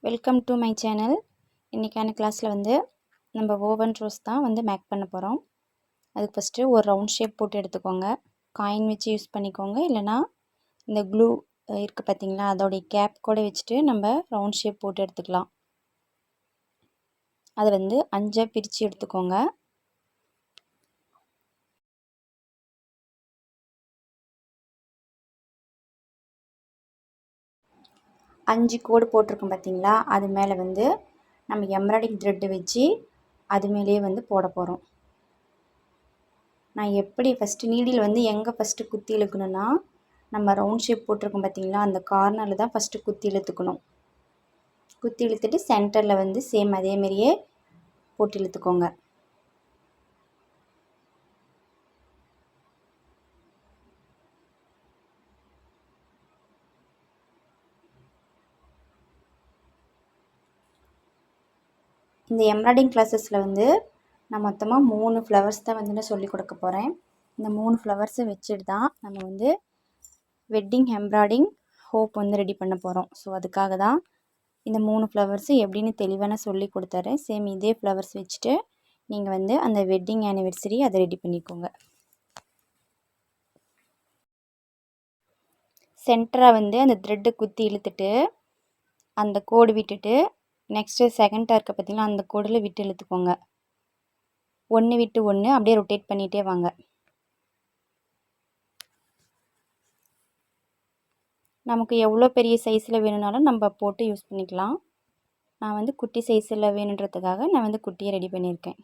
Welcome to my channel. இன்றைக்கான கிளாஸில் வந்து நம்ம ஓவன் ரோஸ் தான் வந்து மேக் பண்ண போகிறோம். அதுக்கு ஃபஸ்ட்டு ஒரு ரவுண்ட் ஷேப் போட்டு எடுத்துக்கோங்க. காயின் வச்சு யூஸ் பண்ணிக்கோங்க, இல்லைனா இந்த க்ளூ இருக்குது பார்த்தீங்களா, அதோடைய கேப் கூட வச்சுட்டு நம்ம ரவுண்ட் ஷேப் போட்டு எடுத்துக்கலாம். அதை வந்து 5 பிரித்து எடுத்துக்கோங்க. அஞ்சு கோடு போட்டிருக்கோம் பார்த்தீங்களா, அது மேலே வந்து நம்ம எம்ப்ராய்டிங் த்ரெட்டு வச்சு அது மேலேயே வந்து போட போகிறோம். நான் எப்படி ஃபஸ்ட்டு நீடில் வந்து எங்கே ஃபஸ்ட்டு குத்தி இழுக்கணுன்னா, நம்ம ரவுண்ட் ஷேப் போட்டிருக்கோம் பார்த்தீங்களா, அந்த கார்னரில் தான் ஃபஸ்ட்டு குத்தி இழுத்துக்கணும். குத்தி இழுத்துட்டு சென்டரில் வந்து சேம் அதேமாரியே போட்டு இழுத்துக்கோங்க. இந்த எம்ப்ராய்டிங் கிளாஸஸில் வந்து நான் மொத்தமாக 3 ஃப்ளவர்ஸ் தான் வந்து நான் சொல்லிக் கொடுக்க போகிறேன். இந்த 3 ஃப்ளவர்ஸை வச்சுட்டு தான் நம்ம வந்து வெட்டிங் எம்ப்ராய்டிங் ஹோப் வந்து ரெடி பண்ண போகிறோம். ஸோ அதுக்காக தான் இந்த 3 ஃப்ளவர்ஸு எப்படின்னு தெளிவாக நான் சொல்லி கொடுத்துறேன். சேம் இதே ஃப்ளவர்ஸ் வச்சுட்டு நீங்கள் வந்து அந்த வெட்டிங் ஆனிவர்சரி அதை ரெடி பண்ணிக்கோங்க. சென்டராக வந்து அந்த த்ரெட்டை குத்தி இழுத்துட்டு அந்த கோடு விட்டுட்டு நெக்ஸ்ட்டு செகண்டாக இருக்க பார்த்தீங்கன்னா அந்த கோடில் விட்டு இழுத்துக்கோங்க. 1 விட்டு 1 அப்படியே ரொட்டேட் பண்ணிகிட்டே வாங்க. நமக்கு எவ்வளோ பெரிய சைஸில் வேணும்னாலும் நம்ம போட்டு யூஸ் பண்ணிக்கலாம். நான் வந்து குட்டி சைஸில் வேணுன்றதுக்காக நான் வந்து குட்டியை ரெடி பண்ணியிருக்கேன்.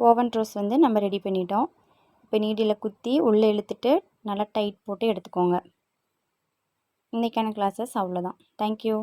ஓவன் ரோஸ் வந்து நம்ம ரெடி பண்ணிட்டோம். இப்போ நீடில் குத்தி உள்ளே இழுத்துட்டு நல்லா டைட் போட்டு எடுத்துக்கோங்க. இன்றைக்கான கிளாஸஸ் அவ்வளோதான். தேங்க்யூ.